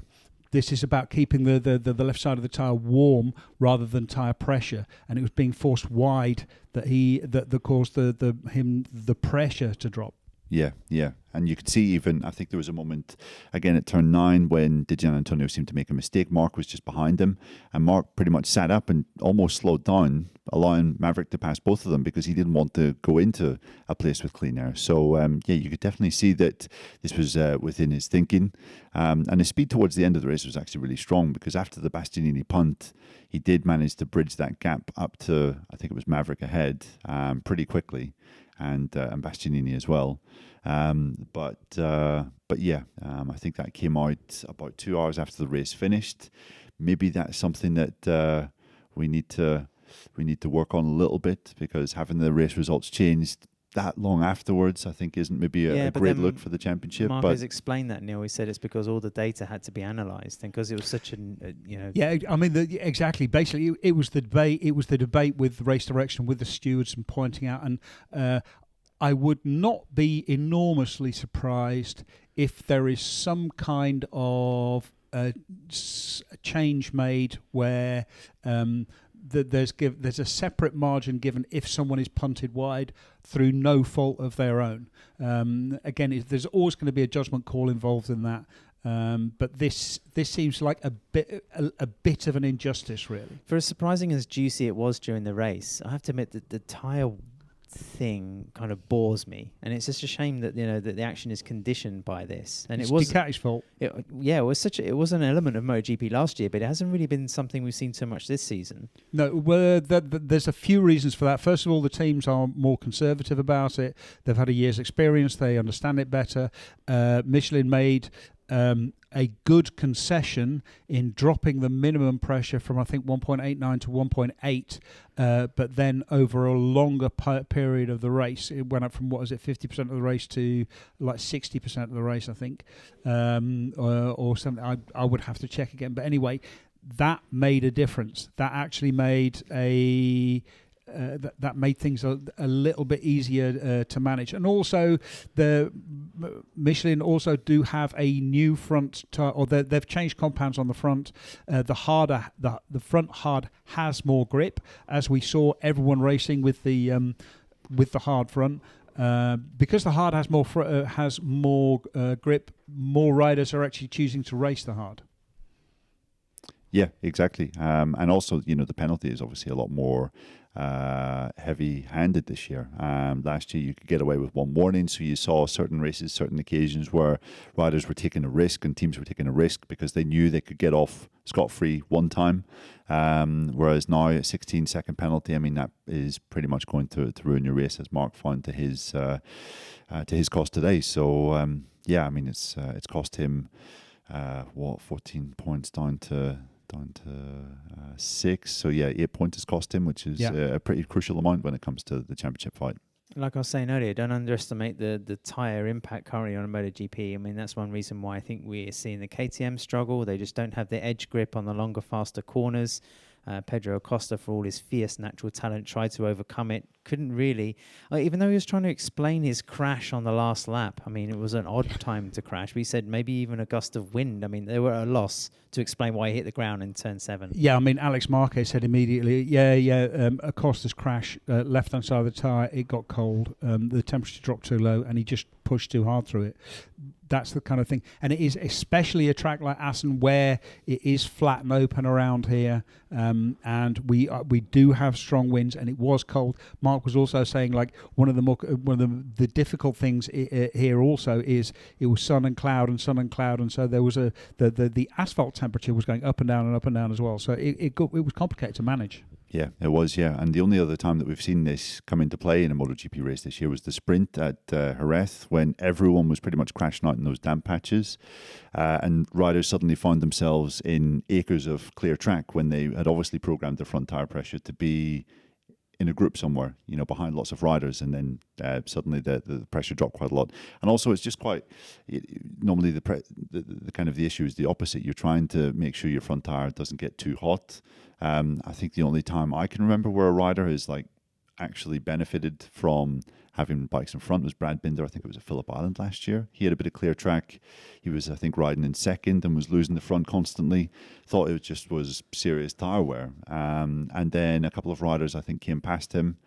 B: This is about keeping the left side of the tyre warm rather than tyre pressure, and it was being forced wide that caused the pressure to drop.
C: Yeah. And you could see even, I think there was a moment, again at turn 9, when Di Giannantonio seemed to make a mistake. Marc was just behind him, and Marc pretty much sat up and almost slowed down, allowing Maverick to pass both of them because he didn't want to go into a place with clean air. So, you could definitely see that this was within his thinking. And his speed towards the end of the race was actually really strong, because after the Bastianini punt, he did manage to bridge that gap up to, I think it was Maverick ahead, pretty quickly. And Bastianini as well, but yeah, I think that came out about 2 hours after the race finished. Maybe that's something that we need to work on a little bit, because having the race results changed that long afterwards, I think, isn't maybe a great look for the championship.
A: Marc
C: but
A: has explained that, Neil. He said it's because all the data had to be analysed, and because it was such
B: Yeah, I mean, exactly. Basically, it was the debate. It was the debate with race direction, with the stewards, and pointing out. And I would not be enormously surprised if there is some kind of change made where there's a separate margin given if someone is punted wide through no fault of their own. Again, there's always going to be a judgment call involved in that. But this seems like a bit of an injustice, really.
A: For as surprising as juicy it was during the race, I have to admit that the tyre thing kind of bores me, and it's just a shame that that the action is conditioned by this. And
B: it's
A: it was
B: Ducati's fault.
A: It was an element of MotoGP last year, but it hasn't really been something we've seen so much this season.
B: No, well, there's a few reasons for that. First of all, the teams are more conservative about it. They've had a year's experience. They understand it better. Michelin made a good concession in dropping the minimum pressure from, I think, 1.89 to 1.8, but then over a longer period of the race, it went up from, 50% of the race to like 60% of the race, I think, or something. I would have to check again. But anyway, that made a difference. That actually made that made things a little bit easier to manage. And also, the Michelin also do have a new front tire, or they've changed compounds on the front. The front hard has more grip, as we saw everyone racing with the hard front. Because the hard has more grip, more riders are actually choosing to race the hard.
C: Yeah, exactly. And also, the penalty is obviously a lot more heavy-handed this year. Last year you could get away with one warning, so you saw certain races, certain occasions where riders were taking a risk and teams were taking a risk because they knew they could get off scot-free one time. Whereas now a 16-second penalty, I mean, that is pretty much going to ruin your race, as Marc found to his cost today. So I mean, it's cost him 14 points down to 6. So 8 points has cost him, which is a pretty crucial amount when it comes to the championship fight.
A: Like I was saying earlier, don't underestimate the tyre impact currently on a MotoGP. I mean, that's one reason why I think we're seeing the KTM struggle. They just don't have the edge grip on the longer, faster corners. Pedro Acosta, for all his fierce natural talent, tried to overcome it. Couldn't really, even though he was trying to explain his crash on the last lap. I mean, it was an odd time to crash. But he said maybe even a gust of wind. I mean, they were at a loss to explain why he hit the ground in turn 7.
B: Yeah, I mean, Alex Marquez said immediately, Acosta's crash, left-hand side of the tyre, it got cold. The temperature dropped too low, and he just pushed too hard through it. that's the kind of thing. And it is especially a track like Assen where it is flat and open around here, and we do have strong winds, and it was cold. Mark was also saying like one of the difficult things here also is it was sun and cloud, and so there was the asphalt temperature was going up and down as well. So it was complicated to manage.
C: Yeah, it was, yeah. And the only other time that we've seen this come into play in a MotoGP race this year was the sprint at Jerez, when everyone was pretty much crashing out in those damp patches. And riders suddenly found themselves in acres of clear track when they had obviously programmed their front tire pressure to be in a group somewhere, behind lots of riders, and then suddenly the pressure dropped quite a lot. And also, it's just normally the kind of the issue is the opposite. You're trying to make sure your front tire doesn't get too hot. I think the only time I can remember where a rider has actually benefited from having bikes in front was Brad Binder. I think it was at Phillip Island last year. He had a bit of clear track. He was, I think, riding in second and was losing the front constantly. Thought it just was serious tyre wear. And then a couple of riders, I think, came past him.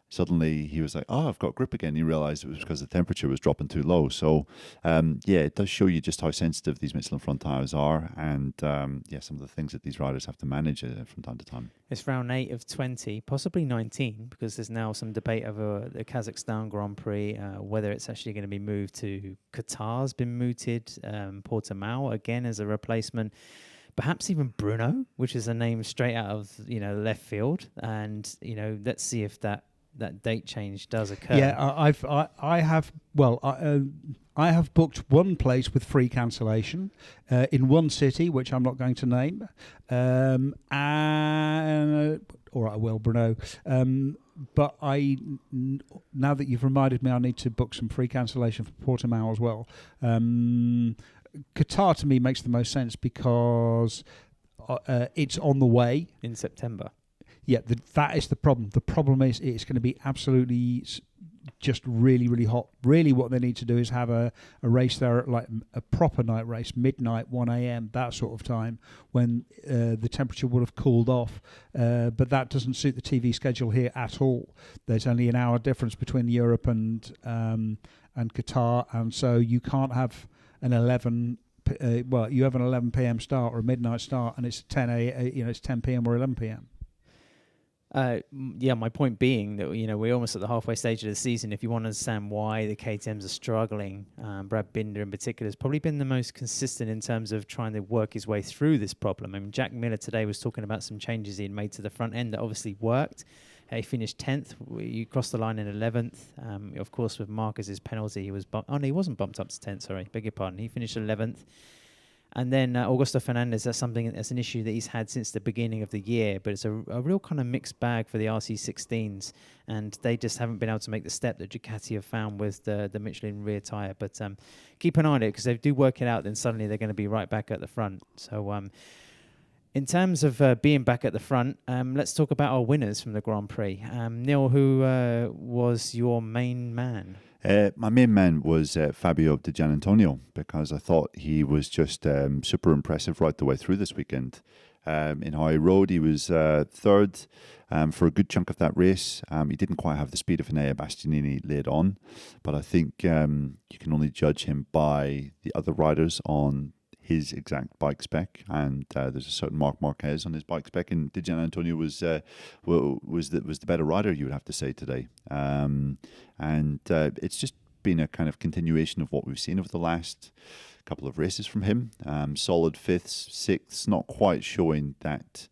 C: Suddenly he was like, oh, I've got grip again. He realised it was because the temperature was dropping too low. So, it does show you just how sensitive these Michelin front tyres are, and some of the things that these riders have to manage from time to time.
A: It's round 8 of 20, possibly 19, because there's now some debate over the Kazakhstan Grand Prix, whether it's actually going to be moved to Qatar's been mooted, Portimao again as a replacement. Perhaps even Bruno, which is a name straight out of left field, and let's see if that date change does occur.
B: Yeah, I have booked one place with free cancellation in one city, which I'm not going to name, and or I will, Bruno. But now that you've reminded me, I need to book some free cancellation for Portimao as well. Qatar to me makes the most sense because it's on the way
A: in September.
B: Yeah, that is the problem. The problem is it's going to be absolutely just really, really hot. Really what they need to do is have a race there at like a proper night race, midnight, 1 a.m., that sort of time, when the temperature would have cooled off. But that doesn't suit the TV schedule here at all. There's only an hour difference between Europe and Qatar, and so you can't have an 11. You have an 11 p.m. start or a midnight start, and it's 10 p.m. or 11 p.m.
A: My point being that we're almost at the halfway stage of the season. If you want to understand why the KTMs are struggling, Brad Binder in particular has probably been the most consistent in terms of trying to work his way through this problem. I mean, Jack Miller today was talking about some changes he had made to the front end that obviously worked. He finished 10th. You crossed the line in 11th. Of course, with Marquez's penalty, he was he wasn't bumped up to 10th. Sorry, beg your pardon. He finished 11th. And then Augusto Fernandez, that's an issue that he's had since the beginning of the year, but it's a real kind of mixed bag for the RC16s, and they just haven't been able to make the step that Ducati have found with the Michelin rear tyre. But keep an eye on it, because if they do work it out, then suddenly they're going to be right back at the front. So in terms of being back at the front, let's talk about our winners from the Grand Prix. Neil, who was your main man?
C: My main man was Fabio Di Giannantonio, because I thought he was just super impressive right the way through this weekend. In how he rode, he was third for a good chunk of that race. He didn't quite have the speed of Enea Bastianini laid on, but I think you can only judge him by the other riders on his exact bike spec, and there's a certain Marc Marquez on his bike spec, and Di Giannantonio was the better rider, you would have to say, today. And it's just been a kind of continuation of what we've seen over the last couple of races from him. Solid fifths, sixths, not quite showing that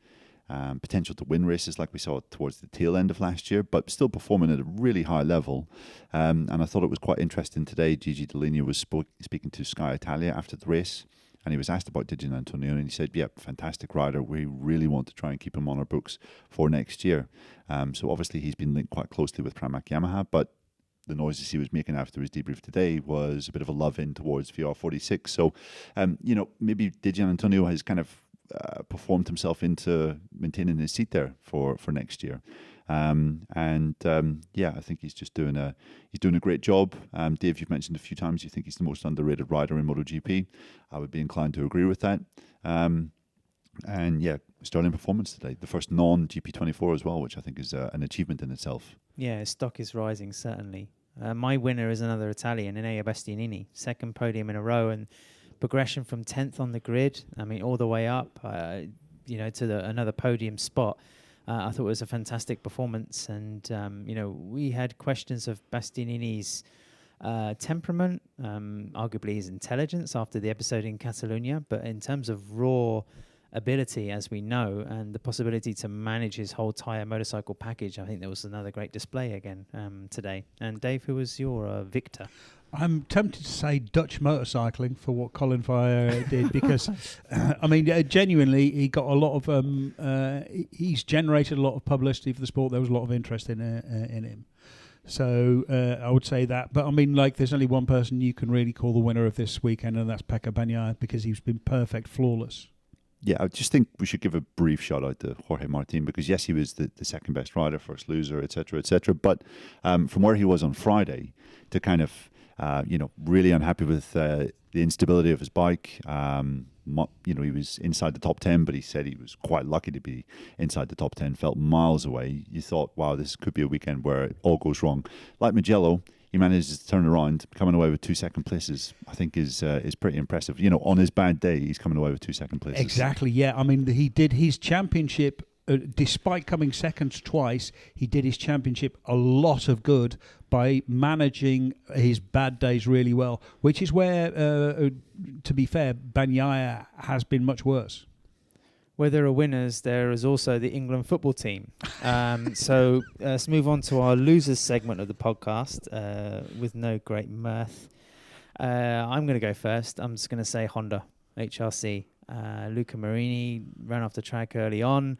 C: potential to win races like we saw towards the tail end of last year, but still performing at a really high level. And I thought it was quite interesting today. Gigi Dall'Igna was speaking to Sky Italia after the race, and he was asked about Di Giannantonio, and he said, fantastic rider. We really want to try and keep him on our books for next year. So obviously he's been linked quite closely with Pramac Yamaha, but the noises he was making after his debrief today was a bit of a love in towards VR46. So, maybe Di Giannantonio has kind of performed himself into maintaining his seat there for next year. I think he's just doing a great job. Dave, you've mentioned a few times you think he's the most underrated rider in MotoGP. I would be inclined to agree with that. Sterling performance today, the first non-GP24 as well, which I think is an achievement in itself.
A: Yeah, his stock is rising, certainly. My winner is another Italian, Enea Bastianini, second podium in a row, and progression from 10th on the grid. I mean, all the way up, to another podium spot. I thought it was a fantastic performance, and we had questions of Bastianini's temperament, arguably his intelligence after the episode in Catalonia, but in terms of raw ability, as we know, and the possibility to manage his whole tyre motorcycle package, I think there was another great display again today. And Dave, who was your victor?
B: I'm tempted to say Dutch motorcycling for what Colin Fire did, because, genuinely, he got a lot of. He's generated a lot of publicity for the sport. There was a lot of interest in him. So I would say that. But there's only one person you can really call the winner of this weekend, and that's Pecco Bagnaia, because he's been perfect, flawless.
C: Yeah, I just think we should give a brief shout out to Jorge Martin, because yes, he was the second best rider, first loser, etc., etc. But from where he was on Friday to kind of really unhappy with the instability of his bike. He was inside the top 10, but he said he was quite lucky to be inside the top 10, felt miles away. You thought, wow, this could be a weekend where it all goes wrong. Like Mugello, he manages to turn around, coming away with 2 second places. I think is pretty impressive. On his bad day, he's coming away with 2 second places.
B: Exactly, yeah. He did his championship. Despite coming second twice, he did his championship a lot of good by managing his bad days really well, which is where, to be fair, Bagnaia has been much worse.
A: Where there are winners, there is also the England football team. So let's move on to our losers segment of the podcast with no great mirth. I'm going to go first. I'm just going to say Honda, HRC. Luca Marini ran off the track early on.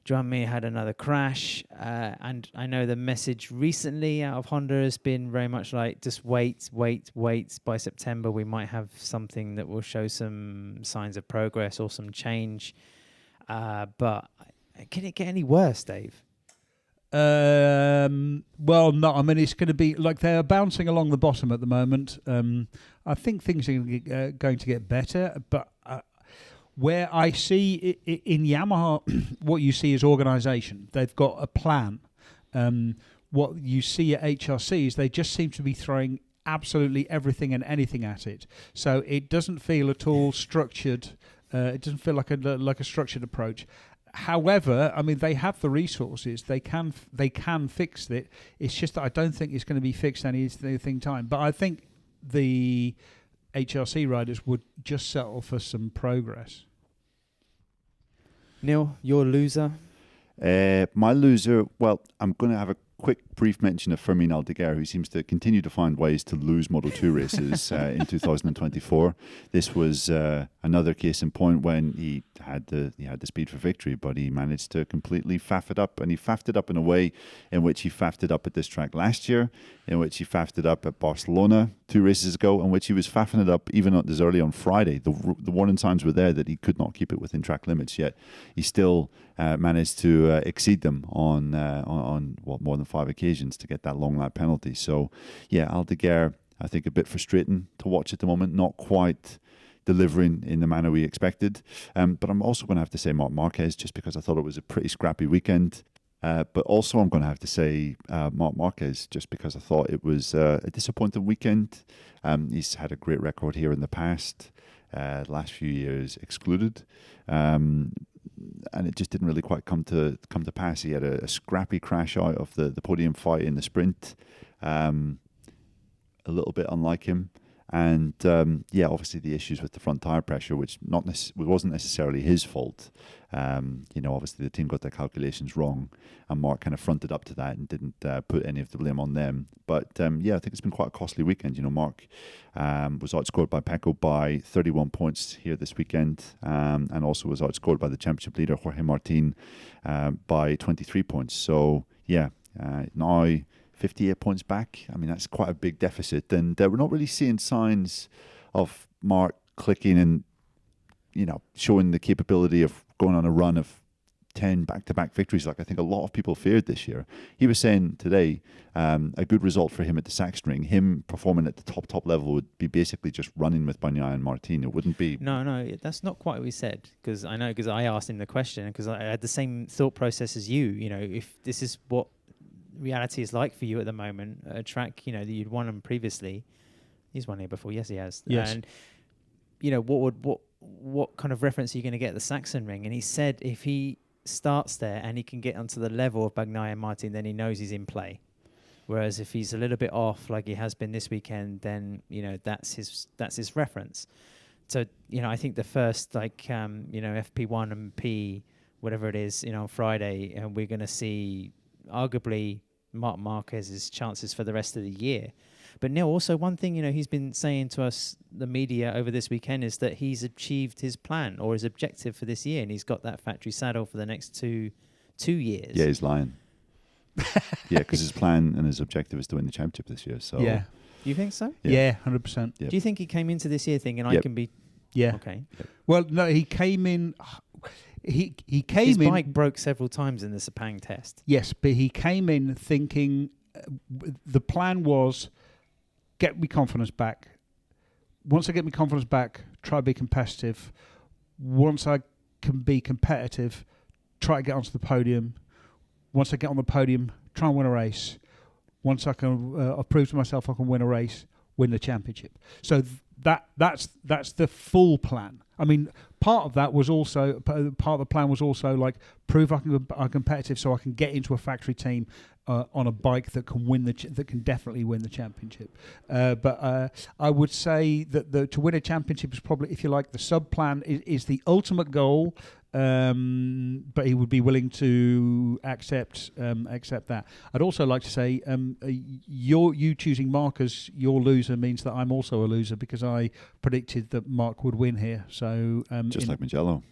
A: Joan Mir had another crash, and I know the message recently out of Honda has been very much like, just wait. By September, we might have something that will show some signs of progress or some change. But can it get any worse, Dave?
B: Well, no. It's going to be like they're bouncing along the bottom at the moment. I think things are going to get better, but where I see in Yamaha, what you see is organisation. They've got a plan. What you see at HRC is they just seem to be throwing absolutely everything and anything at it. So it doesn't feel at all structured. It doesn't feel like a structured approach. However, they have the resources. They can fix it. It's just that I don't think it's going to be fixed anything time. But I think the HRC riders would just settle for some progress.
A: Neil, your loser?
C: My loser, well, I'm going to have a quick brief mention of Fermin Aldeguer, who seems to continue to find ways to lose Moto 2 races in 2024. This was another case in point when he had the speed for victory, but he managed to completely faff it up, and he faffed it up in a way in which he faffed it up at this track last year, in which he faffed it up at Barcelona 2 races ago, in which he was faffing it up even as early on Friday. The warning signs were there that he could not keep it within track limits, yet he still managed to exceed them on more than 5 occasions to get that long lap penalty. So yeah, Aldeguer, I think a bit frustrating to watch at the moment, not quite delivering in the manner we expected. But I'm also going to have to say Marc Marquez, just because I thought it was a pretty scrappy weekend. But also I'm going to have to say Marc Marquez, just because I thought it was a disappointing weekend. He's had a great record here in the past, last few years excluded. And it just didn't really quite come to pass. He had a scrappy crash out of the podium fight in the sprint, a little bit unlike him. And obviously the issues with the front tire pressure, which wasn't necessarily his fault. Obviously the team got their calculations wrong, and Mark kind of fronted up to that and didn't put any of the blame on them. But I think it's been quite a costly weekend. Mark was outscored by Pecco by 31 points here this weekend, and also was outscored by the championship leader Jorge Martin by 23 points. So now 58 points back. That's quite a big deficit, and we're not really seeing signs of Mark clicking and showing the capability of going on a run of 10 back-to-back victories like I think a lot of people feared this year. He was saying today a good result for him at the Sachsenring, him performing at the top level, would be basically just running with Bagnaia and Martin. It wouldn't be...
A: No, that's not quite what he said, because I asked him the question, because I had the same thought process as you. If this is what reality is like for you at the moment. A track, that you'd won him previously. He's won here before. Yes, he has.
B: Yes.
A: And what kind of reference are you going to get at the Sachsenring? And he said if he starts there and he can get onto the level of Bagnaia and Martin, then he knows he's in play. Whereas if he's a little bit off, like he has been this weekend, then that's his reference. So I think the first FP1 and P whatever it is on Friday, and we're going to see arguably Marc Marquez's chances for the rest of the year. But Neil, also one thing he's been saying to us, the media, over this weekend is that he's achieved his plan or his objective for this year, and he's got that factory saddle for the next two years.
C: Yeah, he's lying. Yeah, because his plan and his objective is to win the championship this year. So
B: yeah,
A: you think so?
B: Yeah, 100%.
C: Yep.
A: Do you think he came into this year thinking I can be?
B: Yeah.
A: Okay.
C: Yep.
B: Well, no, he came in. He came
A: His
B: in. His
A: bike broke several times in the Sepang test.
B: Yes, but he came in thinking the plan was get me confidence back. Once I get my confidence back, try to be competitive. Once I can be competitive, try to get onto the podium. Once I get on the podium, try and win a race. Once I can, I've proved to myself I can win a race, win the championship. So that's the full plan. I mean, part of the plan was also like prove I'm competitive, so I can get into a factory team on a bike that can that can definitely win the championship. But I would say that to win a championship is probably, if you like, the sub plan is the ultimate goal. But he would be willing to accept that. I'd also like to say you choosing Marc as your loser means that I'm also a loser, because I predicted that Marc would win here. So
C: just like Mugello.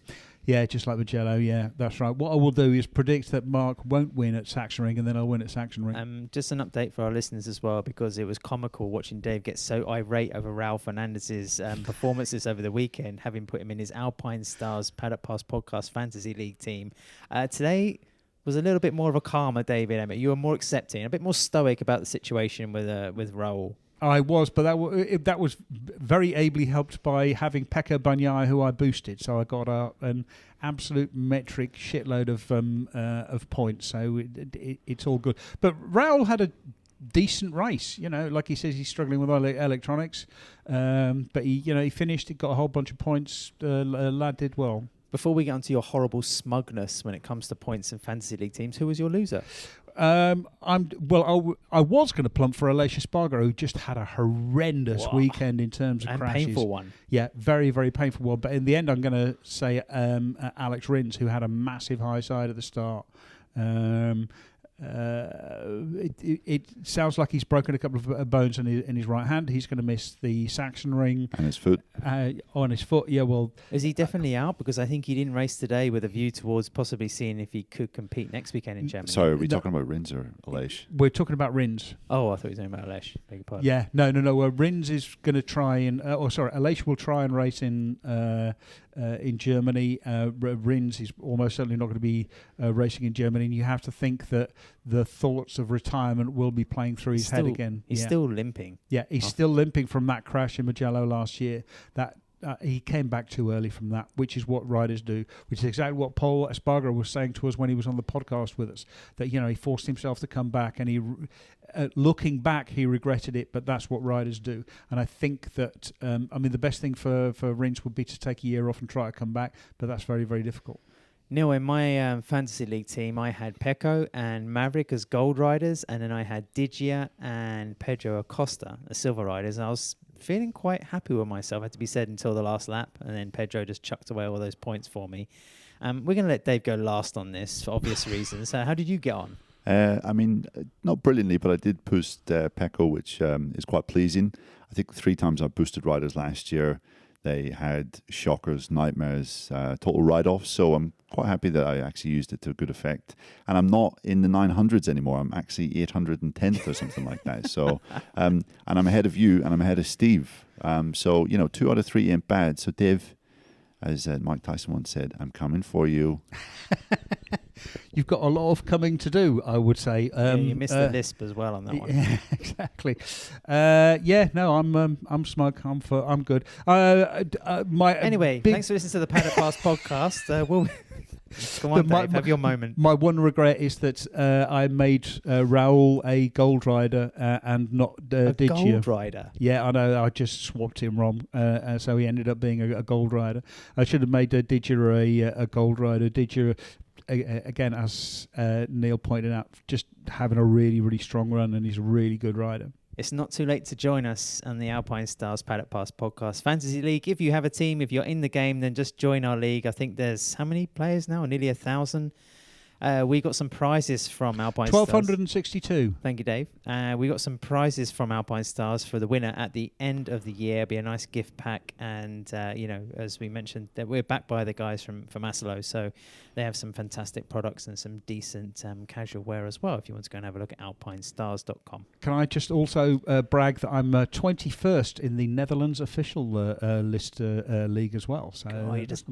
B: Yeah, just like Mugello. Yeah, that's right. What I will do is predict that Marc won't win at Sachsenring, and then I'll win at Sachsenring.
A: Just an update for our listeners as well, because it was comical watching Dave get so irate over Raul Fernandez's performances over the weekend, having put him in his Alpine Stars Paddock Pass Podcast Fantasy League team. Today was a little bit more of a calmer David Emmett. You were more accepting, a bit more stoic about the situation with Raul.
B: I was, but that was very ably helped by having Pecco Bagnaia, who I boosted. So I got an absolute metric shitload of points. So it's all good. But Raul had a decent race. Like he says, he's struggling with electronics, but he finished. He got a whole bunch of points. Lad did well.
A: Before we get onto your horrible smugness when it comes to points in fantasy league teams, who was your loser?
B: I was going to plump for Aleix Espargaro, who just had a horrendous weekend in terms of crashes.
A: Painful one.
B: Yeah, very, very painful one. But in the end, I'm going to say Alex Rins, who had a massive high side at the start. It sounds like he's broken a couple of bones in his right hand. He's going to miss the Sachsenring.
C: And his foot.
B: On his foot, yeah, well...
A: Is he definitely out? Because I think he didn't race today with a view towards possibly seeing if he could compete next weekend in Germany.
C: Sorry, are we talking about Rins or Aleix?
B: We're talking about Rins.
A: Oh, I thought you were talking about Aleix. Beg your pardon.
B: Yeah, no. Rins is going to try and... Aleix will try and race in Germany. Rins is almost certainly not going to be racing in Germany, and you have to think that the thoughts of retirement will be playing through his head again.
A: He's still limping.
B: Yeah, he's still limping from that crash in Mugello last year. That he came back too early from that, which is what riders do, which is exactly what Paul Espargaro was saying to us when he was on the podcast with us, that he forced himself to come back, and he looking back he regretted it, but that's what riders do. And I think that the best thing for Rins would be to take a year off and try to come back, but that's very, very difficult.
A: Neil, in my fantasy league team, I had Pecco and Maverick as gold riders, and then I had Digia and Pedro Acosta as silver riders. And I was feeling quite happy with myself, had to be said, until the last lap, and then Pedro just chucked away all those points for me. We're going to let Dave go last on this for obvious reasons. So how did you get on?
C: Not brilliantly, but I did boost Pecco, which is quite pleasing. I think 3 times I boosted riders last year. They had shockers, nightmares, total write-offs. So I'm quite happy that I actually used it to good effect. And I'm not in the 900s anymore. I'm actually 810th or something like that. So, and I'm ahead of you, and I'm ahead of Steve. So 2 out of 3 ain't bad. So Dave, as Mike Tyson once said, I'm coming for you.
B: You've got a lot of coming to do, I would say.
A: You missed the lisp as well on that one.
B: Yeah, exactly. I'm smug. I'm good.
A: Anyway, thanks for listening to the Paddock Pass podcast. Come on, Dave, have your moment.
B: My one regret is that I made Raoul a gold rider and not Digia.
A: Gold rider?
B: Yeah, I know. I just swapped him wrong. So he ended up being a gold rider. I should have made Digia a gold rider. Digia, again, as Neil pointed out, just having a really, really strong run, and he's a really good rider.
A: It's not too late to join us on the Alpine Stars Paddock Pass Podcast Fantasy League. If you have a team, if you're in the game, then just join our league. I think there's how many players now? Nearly 1,000. We got some prizes from Alpine Stars.
B: 1,262.
A: Thank you, Dave. We got some prizes from Alpine Stars for the winner at the end of the year. It'll be a nice gift pack. And, as we mentioned, that we're backed by the guys from Asolo. So they have some fantastic products and some decent casual wear as well if you want to go and have a look at alpinestars.com.
B: Can I just also brag that I'm 21st in the Netherlands official list league as well. So
A: you just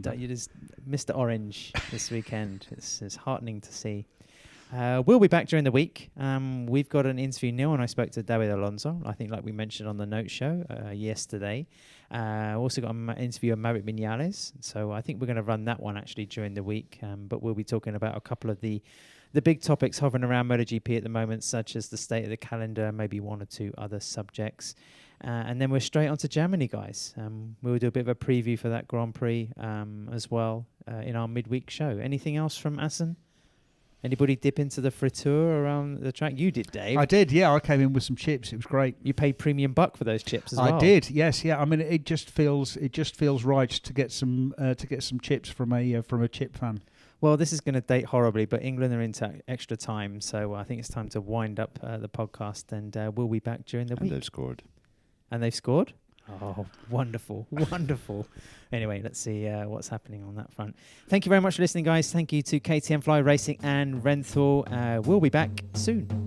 A: Mr. Orange this weekend. It's heartening to see. We'll be back during the week. We've got an interview, Neil, and I spoke to David Alonso, I think like we mentioned on the Note Show yesterday. Also got an interview of Maverick Vinales, so I think we're going to run that one actually during the week, but we'll be talking about a couple of the big topics hovering around MotoGP at the moment, such as the state of the calendar, maybe one or two other subjects. And then we're straight on to Germany, guys. We'll do a bit of a preview for that Grand Prix as well in our midweek show. Anything else from Assen? Anybody dip into the friture around the track? You did, Dave.
B: I did, yeah. I came in with some chips. It was great.
A: You paid premium buck for those chips as well.
B: I did, yes, yeah. I mean, it just feels right to get some chips from a chip fan.
A: Well, this is going to date horribly, but England are into extra time, so I think it's time to wind up the podcast, and we'll be back during the week.
C: And they've scored.
A: And they've scored? Oh, wonderful, wonderful. Anyway, let's see what's happening on that front. Thank you very much for listening, guys. Thank you to KTM Fly Racing and Renthal. We'll be back soon.